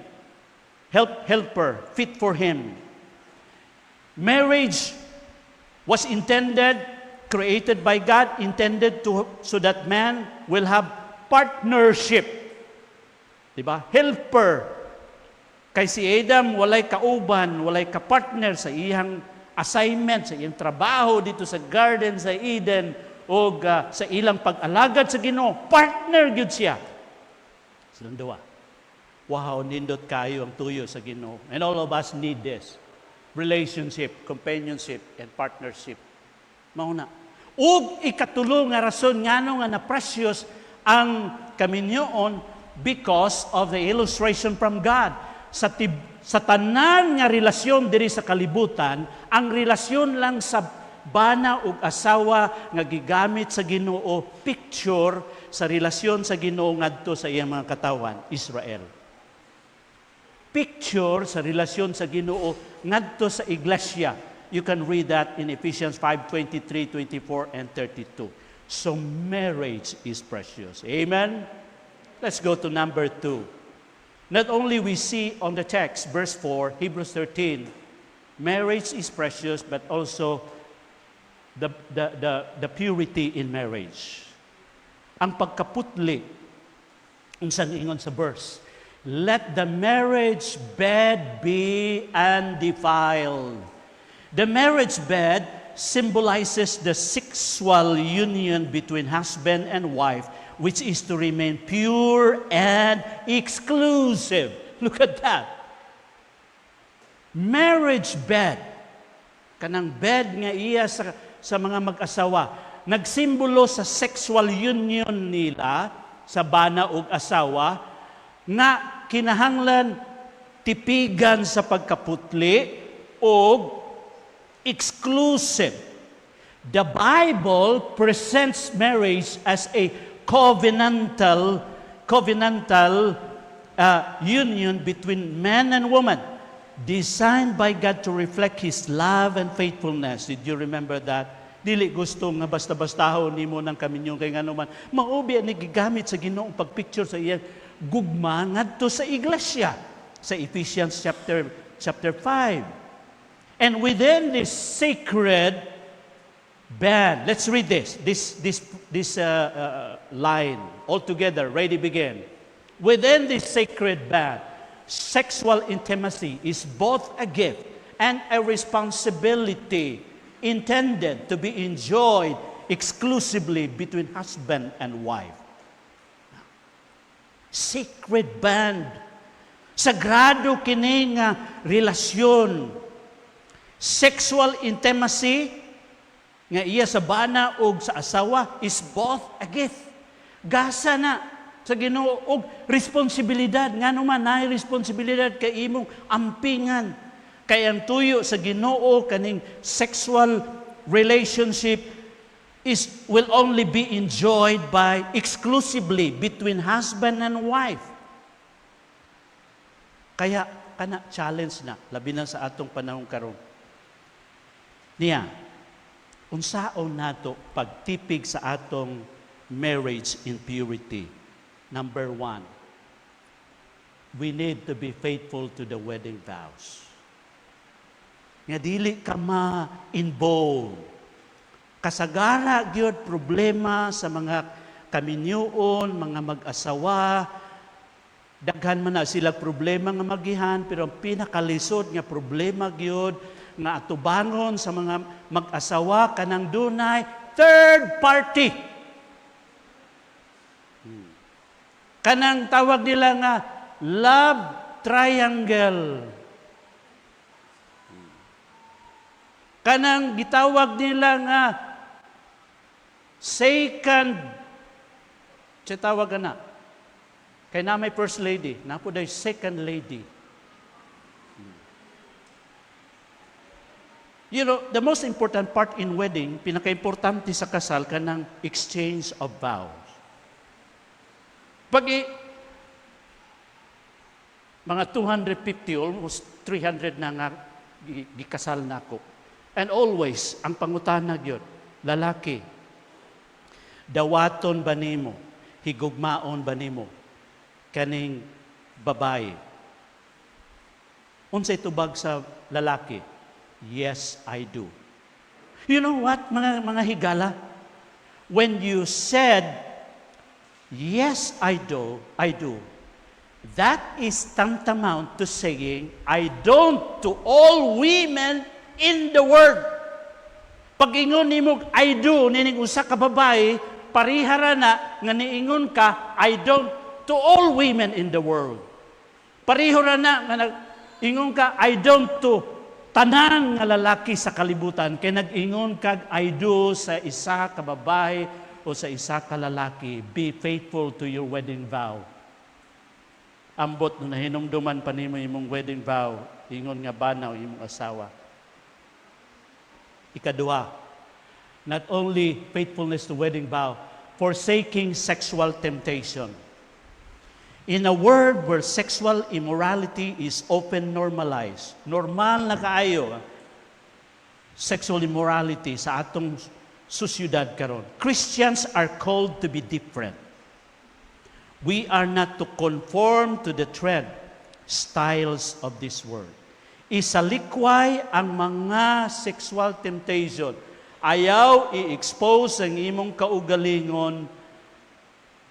fit for him. Marriage was created by God, intended so that man will have partnership. Diba? Helper. Kay si Adam, walay kauban, walay kapartner sa iyang assignment, sa iyang trabaho dito sa garden sa Eden, o sa ilang pag-alagad sa Ginoo. Partner gyud siya. Silang duwa. Wow, nindot kayo ang tuyo sa Ginoo. And all of us need this. Relationship, companionship, and partnership. Mauna. Ug ikatulo nga rason ngano nga na precious ang kaminyoon because of the illustration from God. Sa tanan nga relasyon diri sa kalibutan, ang relasyon lang sa bana ug asawa nga gigamit sa Ginoo, picture sa relasyon sa Ginoo ngadto sa iyang mga katawan, Israel. Picture sa relasyon sa Ginoo ngadto sa iglesia. You can read that in Ephesians 5:23, 24, and 32. So marriage is precious. Amen? Let's go to number 2. Not only we see on the text, verse 4, Hebrews 13, marriage is precious, but also the purity in marriage. Ang pagkaputli, unsan ingon sa verse, let the marriage bed be undefiled. The marriage bed symbolizes the sexual union between husband and wife, which is to remain pure and exclusive. Look at that. Marriage bed. Kanang bed nga iya sa mga mag-asawa. Nagsimbolo sa sexual union nila sa bana ug asawa nga kinahanglan tipigan sa pagkaputli o exclusive. The Bible presents marriage as a covenantal union between man and woman, designed by God to reflect His love and faithfulness. Did you remember that? Dili gusto nga basta-bastahon nimo ng kaminyong kay nganuman. Maubi ni gigamit sa Ginoong pagpicture sa iyang gugma ngadto sa iglesia sa Ephesians chapter 5. And within this sacred band, let's read this line all together. Ready, begin. Within this sacred band, sexual intimacy is both a gift and a responsibility intended to be enjoyed exclusively between husband and wife. Sacred band. Sagrado kini nga relasyon. Sexual intimacy nga iya sa bana ug sa asawa is both a gift. Gasa na sa Ginoo og responsibilidad ngano man naay responsibilidad kay imong ampingan. Kay ang tuyo sa Ginoo kaning sexual relationship will only be enjoyed by exclusively between husband and wife. Kaya kana challenge na labi na sa atong panahon karon. Niya, unsaon nato pagtipig sa atong marriage in purity? Number 1, we need to be faithful to the wedding vows. Nga dili ka ma-involve. Kasagara gyud problema sa mga kaminyoon, mga mag-asawa. Daghan man na sila problema nga magihan, pero ang pinakalisod nga problema gyud nga atubangon sa mga mag-asawa kanang dunay third party. Kanang tawag nila nga love triangle. Kanang gitawag nila nga second, siya tawag na. Kaya na may first lady, na po day second lady. You know, the most important part in wedding, pinaka-importante sa kasal, kanang exchange of vows. Mga 250, almost 300 na nga gikasal na ako. And always, ang pangutana gyud, lalaki, dawaton ba nimo, higugmaon ba nimo, kaning babae. Unsay tubag sa lalaki? Yes, I do. You know what, mga higala? When you said, yes, I do, that is tantamount to saying, I don't to all women in the world. Pag ingon nimo, I do, nining usa ka babae, parihara na nga niingon ka, I don't to all women in the world. Parihara na nga ingon ka, I don't to tanang nga lalaki sa kalibutan. Kaya nag-ingon kag I do sa isa ka babae o sa isa ka lalaki. Be faithful to your wedding vow. Ambot no nahinumduman pa nimo imong wedding vow, ingon nga banaw imong asawa. Ikaduha, not only faithfulness to wedding vow, forsaking sexual temptation. In a world where sexual immorality is often normalized, normal na kaayo sexual immorality sa atong sosyudad karon. Christians are called to be different. We are not to conform to the trend, styles of this world. Isalikway ang mga sexual temptation. Ayaw i-expose ang imong kaugalingon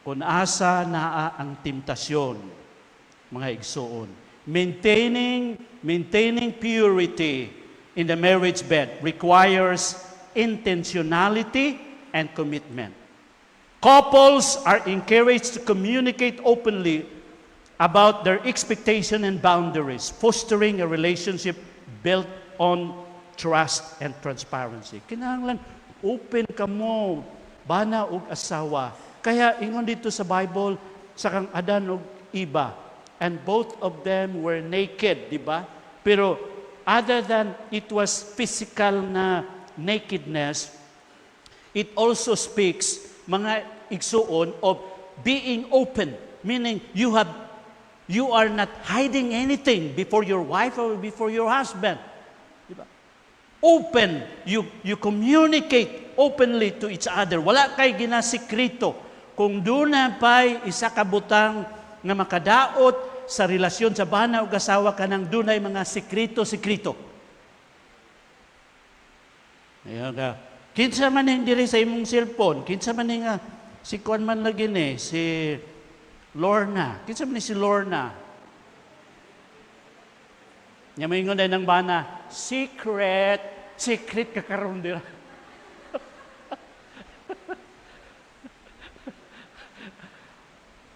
kung asa naa ang temptasyon, mga igsoon. Maintaining purity in the marriage bed requires intentionality and commitment. Couples are encouraged to communicate openly about their expectation and boundaries, fostering a relationship built on trust and transparency. Kinahanglan open ka mo, bana og asawa. Kaya ingon dito sa Bible, sa kang Adan ug Eva, and both of them were naked, di ba? Pero other than it was physical na nakedness, it also speaks, mga igsuon, of being open. Meaning, you are not hiding anything before your wife or before your husband. Di ba? Open, you communicate openly to each other. Wala kay ginasikreto. Kung doon na pa'y isa kabutang nga makadaot sa relasyon sa bana o asawa ka nang doon ay mga sikreto-sikreto. Ayan ka. Kinsa man yung diri sa imong cellphone, kinsa man yung si Kuan man lagi ni, si Lorna. Kinsa man si Lorna? Nga may ingon ng bana, secret ka karon dira.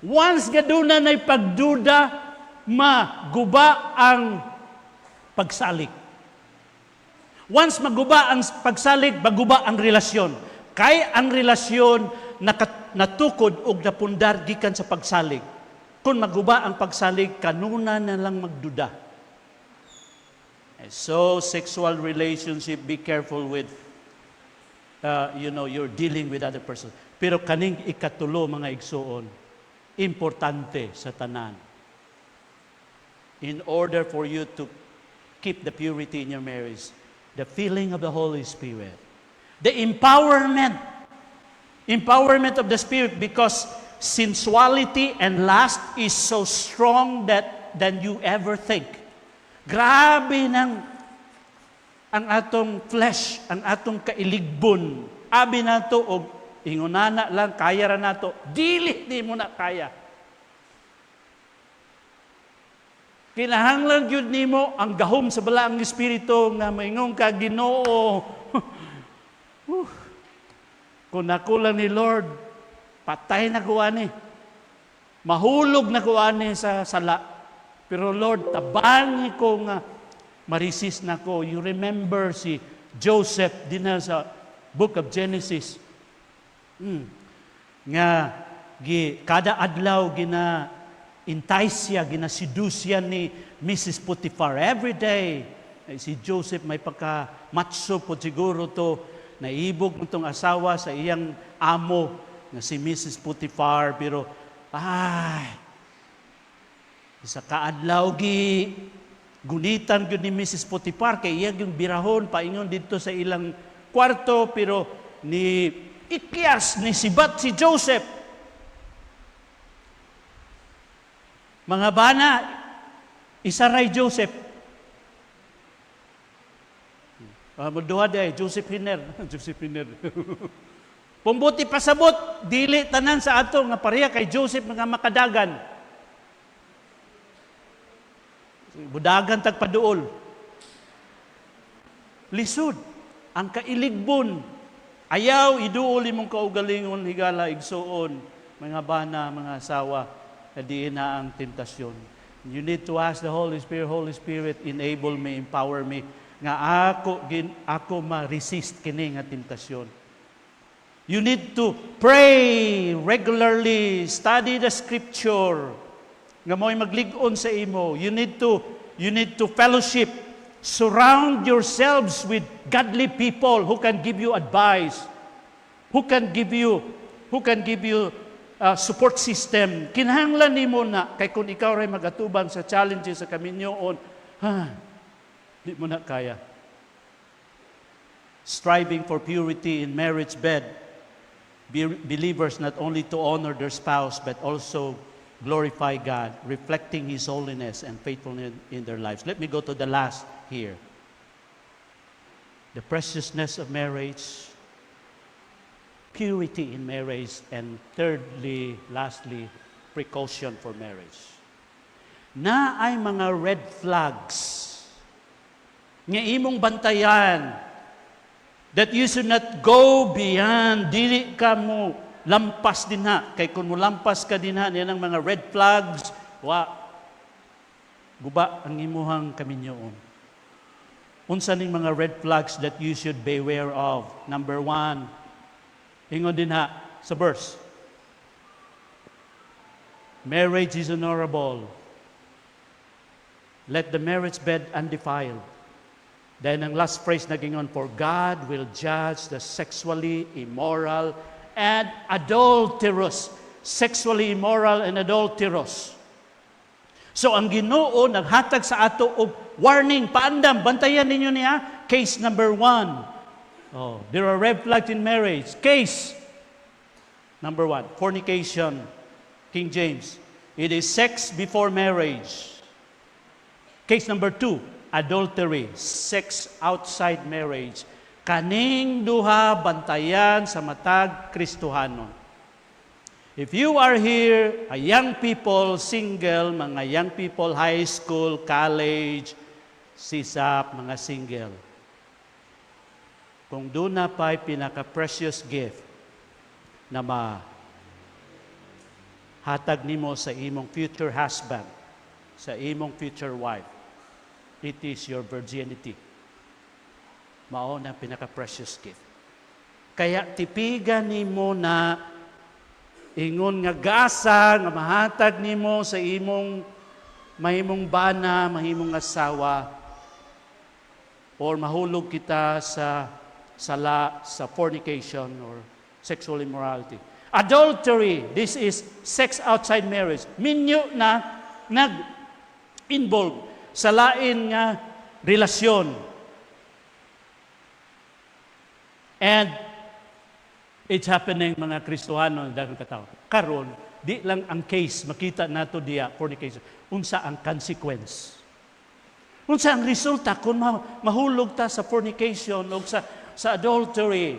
Once gaduna na pagduda, maguba ang pagsalig. Once maguba ang pagsalig, maguba ang relasyon. Kay ang relasyon natukod og napundar gikan sa pagsalig. Kung maguba ang pagsalig, kanuna na lang magduda. So, sexual relationship, be careful with, you're dealing with other person. Pero kaning ikatulo, mga igsuon, importante sa tanan. in order for you to keep the purity in your marriage? The filling of the Holy Spirit. The empowerment of the Spirit, because sensuality and lust is so strong than you ever think. Grabe ang atong flesh, ang atong kailigbon. Abi nato og ingunana lang, kaya ra nato. Dili di mo na kaya. Kinahanglan gyud nimo ang gahom sa balaang espiritu nga maingon ka, Ginoo. Kung ako lang ni Lord, patay na ko ani. Mahulog na ko ani sa sala. Pero Lord, tabangi ko nga marisis na ko. You remember si Joseph din sa Book of Genesis. Nga kada adlaw entice siya, ginaseduce siya ni Mrs. Potiphar. Every day, si Joseph may pagka-matso po siguro to, naibog mo itong asawa sa iyang amo, na si Mrs. Potiphar. Pero, sa kaadlaw, gunitan yun ni Mrs. Potiphar, kaya iya yung birahon, paingon dito sa ilang kwarto, pero ni Ikyas, ni sibat si Joseph. Mga bana, isaray Joseph. Duha day, Joseph Hiner. Joseph Hiner. Pumbuti pasabot, dili tanan sa ato nga pareha kay Joseph nga makadagan. Budagan tagpaduol. Lisod ang kailigbon. Ayaw iduol imong kaugalingon higala igsuon, mga bana, mga asawa. Na diin na ang tentasyon. You need to ask the Holy Spirit, enable me, empower me, nga ako ma-resist kini nga tentasyon. You need to pray regularly, study the Scripture, nga mo'y maglig-on sa imo. You need to fellowship, surround yourselves with godly people who can give you advice, who can give you support system. Kinahanglan nimo na kay kung ikaw ray magatubang sa challenges sa kaminyoon, di mo na kaya. Striving for purity in marriage bed, believers not only to honor their spouse but also glorify God, reflecting His holiness and faithfulness in their lives. Let me go to the last here. The preciousness of marriage, purity in marriage, and thirdly, lastly, precaution for marriage. Na ay mga red flags nga imong bantayan that you should not go beyond, dili ka mo lampas din ha. Kay kung mo lampas ka din ha, niyan ang mga red flags, guba ang imuhang kaminyoon. Unsa ning mga red flags that you should beware of? Number 1, ingon din ha sa verse. Marriage is honorable. Let the marriage bed undefiled. Then ang last phrase na gingon, for God will judge the sexually immoral and adulterous. Sexually immoral and adulterous. So ang Ginoo naghatag sa ato og warning, paandam, bantayan ninyo niya. Case number 1. There are red flags in marriage. Case number 1, fornication. King James. It is sex before marriage. Case number 2, adultery. Sex outside marriage. Kaning duha bantayan sa matag Kristohanon. If you are here, a young people, single, mga young people, high school, college, sisap, mga single. Kung doon na pa'y pinaka-precious gift na hatag nimo sa imong future husband, sa imong future wife, it is your virginity. Mao na pinaka-precious gift. Kaya tipigan nimo na ingon nga gasa nga mahatag nimo sa imong mahimong bana, mahimong asawa, or mahulog kita sa sala, sa fornication or sexual immorality. Adultery, this is sex outside marriage. Minyo na involved sa lain nga relasyon. And it's happening, mga Kristohano, daghang katao. Karon, di lang ang case, makita nato diya, fornication. Unsa ang consequence? Unsa ang resulta kung mahulog ta sa fornication o sa adultery?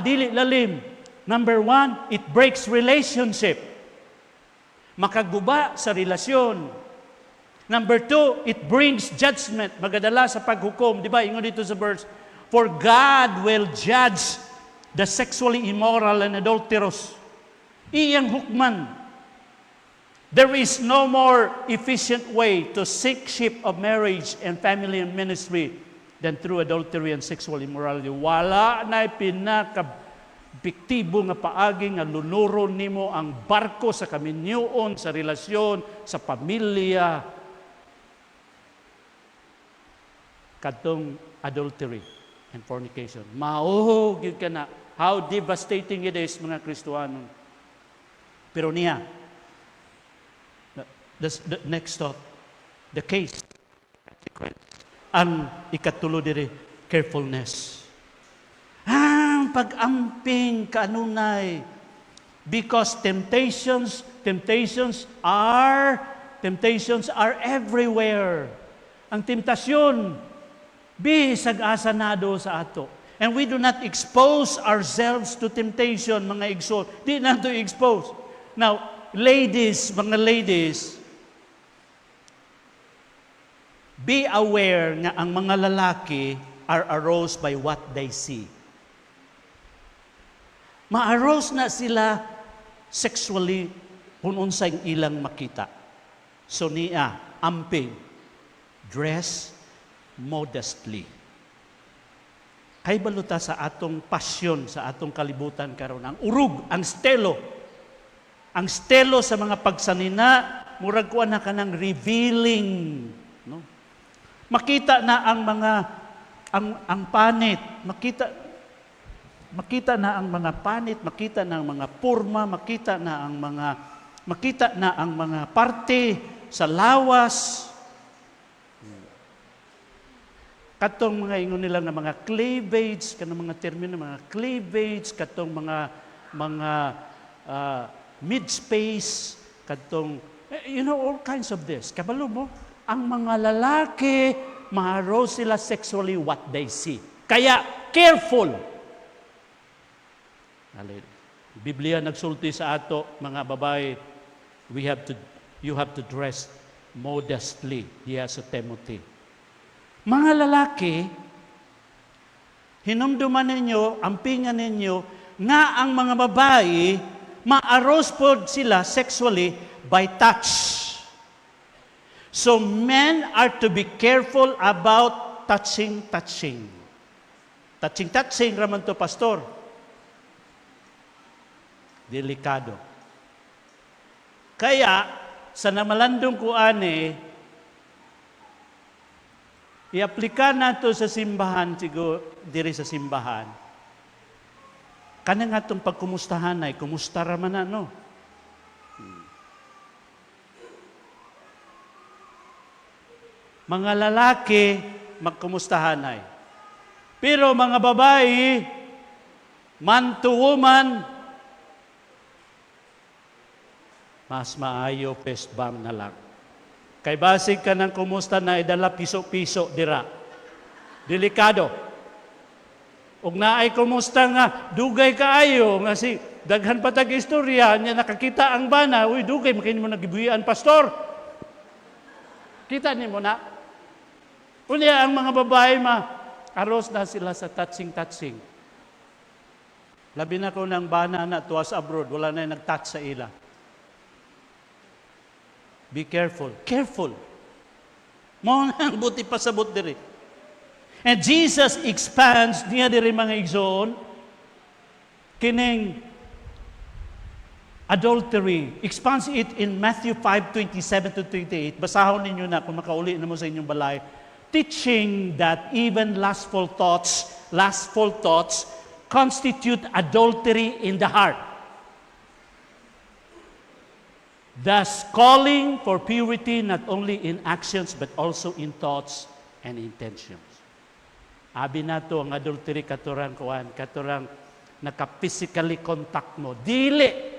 Dili lalim. Number 1, it breaks relationship. Makaguba sa relasyon. Number 2, it brings judgment. Magadala sa paghukom. Di ba? Ingon dito sa verse, for God will judge the sexually immoral and adulterous. Iyang hukman. There is no more efficient way to sink ship of marriage and family and ministry than through adultery and sexual immorality. Wala na pinaka-biktibo nga paagi nga lunuron nimo ang barko sa kaminyoon, sa relasyon, sa pamilya. Kadtong adultery and fornication. Mao gyud kana. How devastating it is, mga Kristohano. Pero niya, the next thought, the case, ang ikatulo diri, carefulness. Ang pag-amping kanunay, because temptations are everywhere. Ang temptasyon, bisag asa nado sa ato. And we do not expose ourselves to temptation, mga igsoon. Di na to expose. Now, mga ladies, be aware nga ang mga lalaki are aroused by what they see. Ma-arouse na sila sexually kung unsay ilang makita. So niya, amping, dress modestly. Kay baluta sa atong pasyon, sa atong kalibutan karon, ang urug, ang stelo sa mga pagsanina, murag kuan na kanang revealing, no? Makita na ang mga ang panit, makita na ang mga panit, makita na ang mga porma, makita na ang mga parte sa lawas. Katong mga ingon nila nga mga cleavage, kanang mga termino mga cleavage, katong mga mid-space, katong all kinds of this. Kabalo mo, ang mga lalaki ma-arouse sila sexually what they see. Kaya careful. Biblia nagsulti sa ato, mga babae, you have to dress modestly, diya sa Timothy. Mga lalaki, hinumduman ninyo, ampingan ninyo, nga ang mga babae, ma-arouse po sila sexually by touch. So men are to be careful about touching. Touching, raman to, pastor. Delikado. Kaya, sa namalandong ko i-aplika nato sa simbahan, siguro, diri sa simbahan. Kanang atong pagkumustahan ay, kumusta raman na, no? Mga lalaki, magkumustahan ay. Pero mga babae, man to woman, mas maayo fist bump na lang. Kay basig ka ng kumusta na idala piso-piso dira. Delikado. Ug naay kumusta nga dugay kaayo nga si daghan patag istorya nya nakakita ang bana, uy dugay makini mo nagibuhian pastor. Kita nimo na. Unya ang mga babae aros na sila sa touching. Labi na ko ng bana na tuwas abroad, wala na nag-touch sa ila. Be careful. Mo nang buti pasabot diri. And Jesus expands niya diri mga igsoon kining adultery. Expands it in Matthew 5:27 to 28. Basahon ninyo na kung makauli na mo sa inyong balay. Teaching that even lustful thoughts constitute adultery in the heart. thus calling for purity not only in actions but also in thoughts and intentions. Abi nato ang adultery katurang naka-physically contact mo. Dili.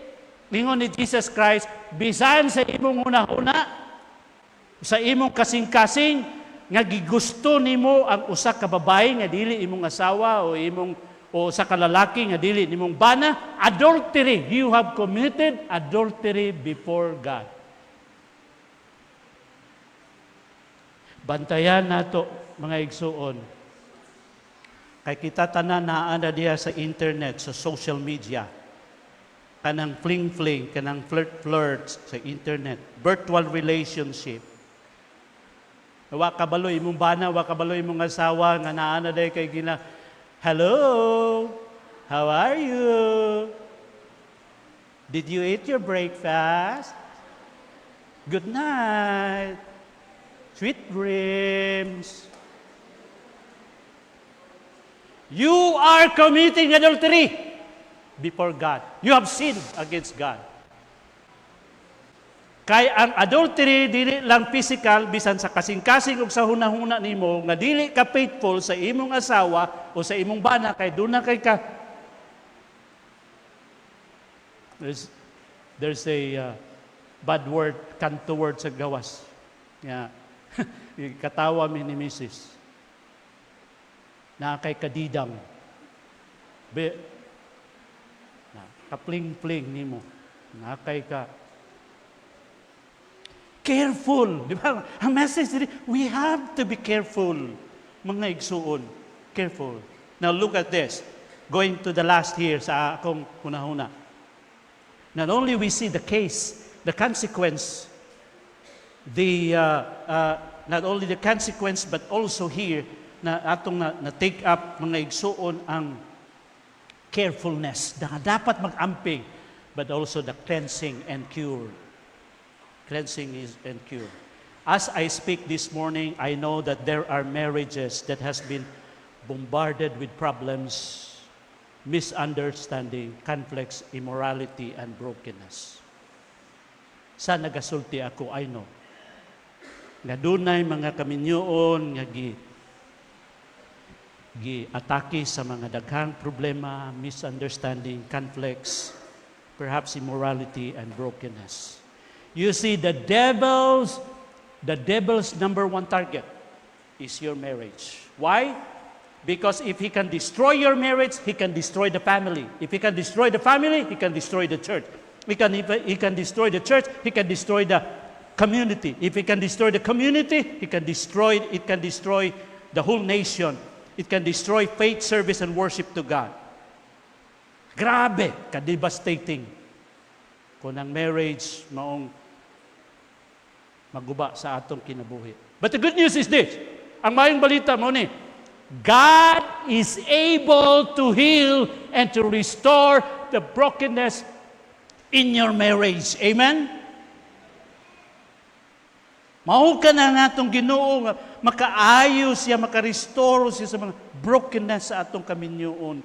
Lingon ni Jesus Christ, bisan sa imong una-una, sa imong kasing-kasing, nga gigusto nimo ang usa ka babae nga dili imong asawa o sa kalalaki nga dili nimong bana, adultery. You have committed adultery before God. Bantayan nato mga igsuon. Kay kita tanan naa na diha sa internet, sa social media. Kanang fling-fling, kanang flirt-flirt sa internet, virtual relationship. Wa kabaloy imong bana, wa kabaloy imong asawa nga naa na day kay gina, hello, how are you? Did you eat your breakfast? Good night. Sweet dreams. You are committing adultery before God. You have sinned against God. Kay ang adultery dili lang physical, bisan sa kasing-kasing ug sa hunahuna nimo nga dili ka faithful sa imong asawa o sa imong bana, kay doon na kay ka. There's a bad word, kanto word sa gawas. Yeah. Katawa mi ni Mrs. Na kay kadidang. Kapling-pling nimo. Na kay ka careful. Di ba? Ang message dito, we have to be careful. Mga igsuon. Careful. Now look at this. Going to the last here sa akong hunahuna. Not only we see the case, the consequence, not only the consequence, but also here, na atong na take up mga igsuon ang carefulness. Dapat mag-amping, but also the cleansing and cure. Cleansing and cure. As I speak this morning, I know that there are marriages that has been bombarded with problems, misunderstanding, conflicts, immorality, and brokenness. Sa nagasulti ako, I know. Nga dunay mga kaminyoon nga gi-atake sa mga daghang problema, misunderstanding, conflicts, perhaps immorality and brokenness. You see, the devil's number one target is your marriage. Why? Because if he can destroy your marriage, he can destroy the family. If he can destroy the family, he can destroy the church. He can destroy the church, he can destroy the community. If he can destroy the community, it can destroy the whole nation. It can destroy faith, service, and worship to God. Grabe, ka-devastating. Kung ang marriage maong maguba sa atong kinabuhi. But the good news is this. Ang mayong balita mo ni, God is able to heal and to restore the brokenness in your marriage. Amen? Mao ka na nga itong Ginoo, makaayos siya, makarestore siya sa mga brokenness sa atong kaminyoon.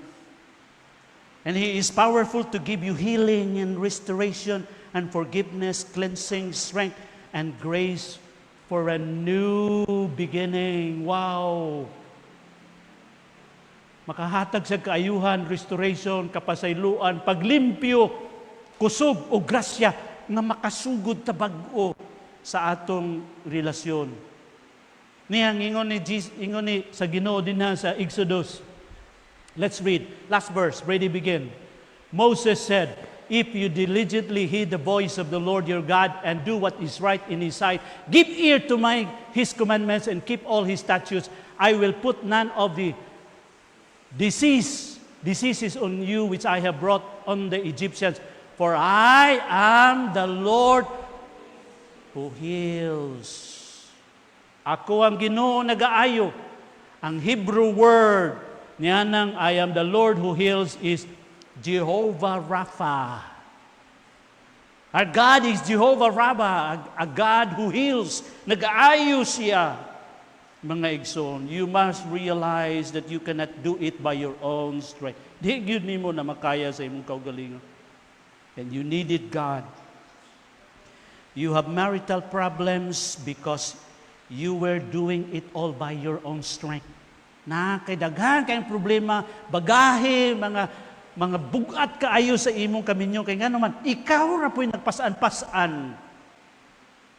And He is powerful to give you healing and restoration and forgiveness, cleansing, strength, and grace for a new beginning. Wow! Makahatag sa kaayuhan, restoration, kapasayloan, paglimpyo, kusog o grasya nga makasugod ta bag-o sa atong relasyon. Niyang ingon ni sa Ginoo dinha sa Exodus. Let's read. Last verse, ready begin. Moses said, "If you diligently heed the voice of the Lord your God and do what is right in His sight, give ear to His commandments and keep all His statutes, I will put none of the diseases on you which I have brought on the Egyptians, for I am the Lord who heals." Ako ang Ginoo nagaayo. Ang Hebrew word niya nang I am the Lord who heals is Jehovah Rapha. Our God is Jehovah Rapha, a God who heals. Nag-aayo siya. Mga igsoon, you must realize that you cannot do it by your own strength. Di yun nimo na makaya sa imong kaugalingon. And you needed God. You have marital problems because you were doing it all by your own strength. Na kay daghan kayong problema, bagahe, mga bugat kaayo sa imong kaminyo kay ngano man ikaw ra po'y nagpasan-pasan.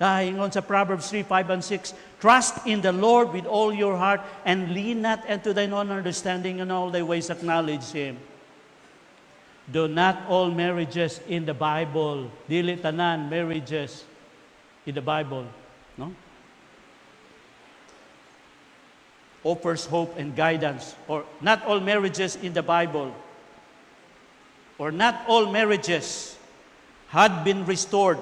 Ingon sa Proverbs 3:5 and 6, trust in the Lord with all your heart and lean not unto thine own understanding, in all thy ways acknowledge Him. Do not all marriages in the Bible, dili tanan marriages in the Bible, no? Offers hope and guidance, or not all marriages in the Bible, or not all marriages had been restored,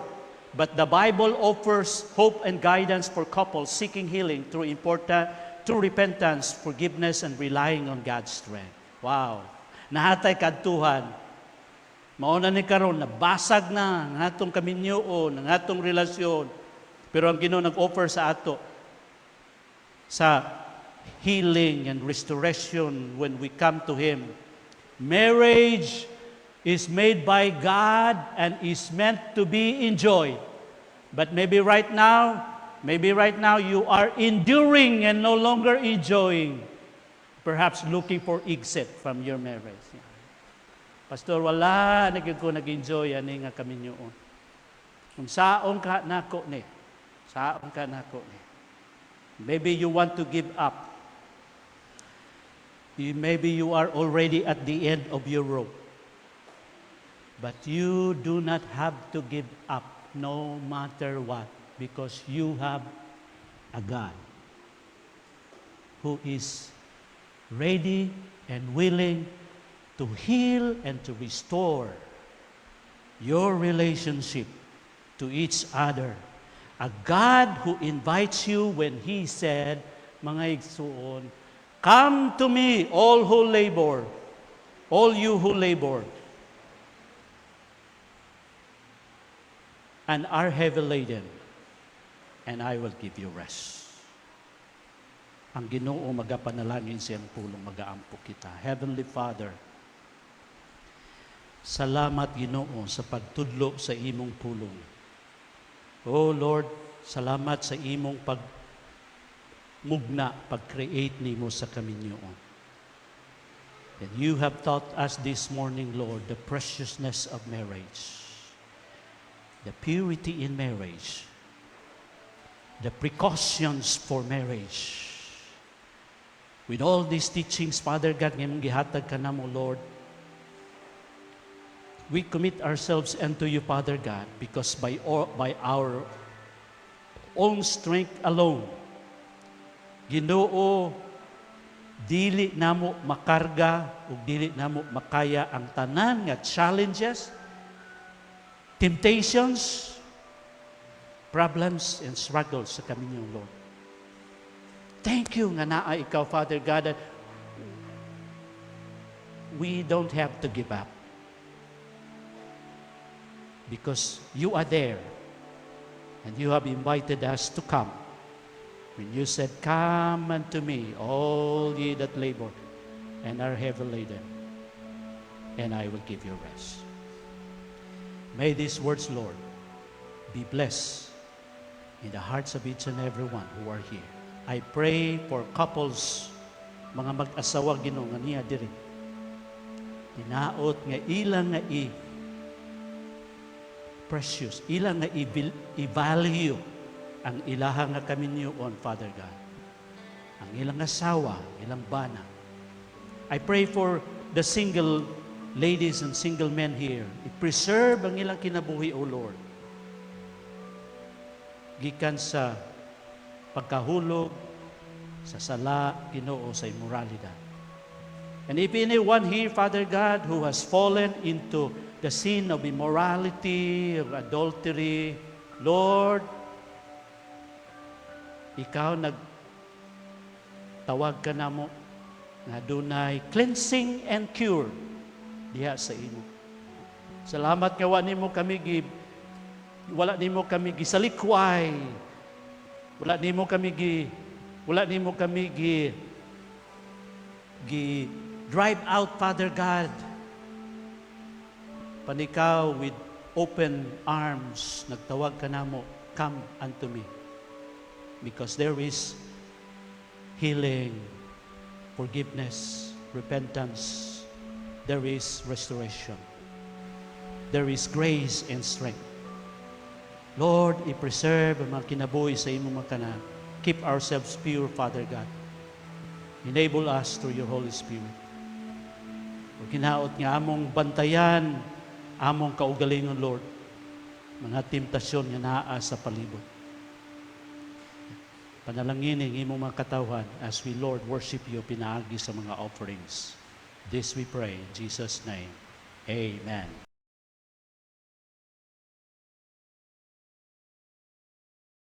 but the Bible offers hope and guidance for couples seeking healing through repentance, forgiveness, and relying on God's strength. Wow! Nahatay kadtuhan. Mauna ni karon nabasag na ng atong kaminyoon, ng atong relasyon. Pero ang Ginoo nag-offer sa ato sa healing and restoration when we come to Him. Marriage is made by God and is meant to be enjoyed. But maybe right now you are enduring and no longer enjoying. Perhaps looking for exit from your marriage. Pastor, wala na gyud ko nag-enjoy ani nga kaminyoon. Kung saon ka nako ni. Saon ka nako ni. Maybe you want to give up. Maybe you are already at the end of your rope. But you do not have to give up no matter what, because you have a God who is ready and willing to heal and to restore your relationship to each other. A God who invites you when He said, mga igsuon, come to me, all you who labor, and are heavy laden, and I will give you rest. Ang Ginoo magapanalangin siyang pulong magaampo kita. Heavenly Father, salamat Ginoo sa pagtudlo sa imong pulong. Oh Lord, salamat sa imong pagmugna, pag-create nimo sa kaminyoon. And you have taught us this morning, Lord, the preciousness of marriage, the purity in marriage, the precautions for marriage. With all these teachings, Father God, ngayong gihatag ka namo, Lord, we commit ourselves unto you, Father God, because by our own strength alone, Ginoo, dili namo makarga ug dili namo makaya ang tanan nga challenges, temptations, problems, and struggles sa kaminyong Lord. Thank you nga naa ikaw, Father God, that we don't have to give up. Because you are there, and you have invited us to come. When you said, come unto me, all ye that labor and are heavy laden, and I will give you rest. May these words, Lord, be blessed in the hearts of each and every one who are here. I pray for couples, mga mag-asawa Ginoo nga niya diri. Tinaot nga ilang nga precious, ilang nga i-value ang ilaha nga kaminyoon, Father God. Ang ilang asawa, ilang bana. I pray for the single ladies and single men here. I-preserve ang ilang kinabuhi, O Lord. Gikan sa pagkahulog, sa sala, Ginoo, sa immoralidad. And if anyone here, Father God, who has fallen into the sin of immorality, of adultery, Lord, ikaw nagtawag ka namo nga dunay cleansing and cure diha sa imo. Salamat nga wala nimo kami gisalikway. Wala nimo kami drive out, Father God. Panikaw with open arms, nagtawag ka namo, come unto me. Because there is healing, forgiveness, repentance. There is restoration. There is grace and strength. Lord, i-preserve ang mga kinabuhi sa imong mga tanan. Keep ourselves pure, Father God. Enable us through your Holy Spirit. O kinaot nga among bantayan, among kaugalingon, Lord, mga temptasyon nga naa sa palibot. Panalangin ang imong mga katawhan as we, Lord, worship you, pinaagi sa mga offerings. This we pray in Jesus' name. Amen.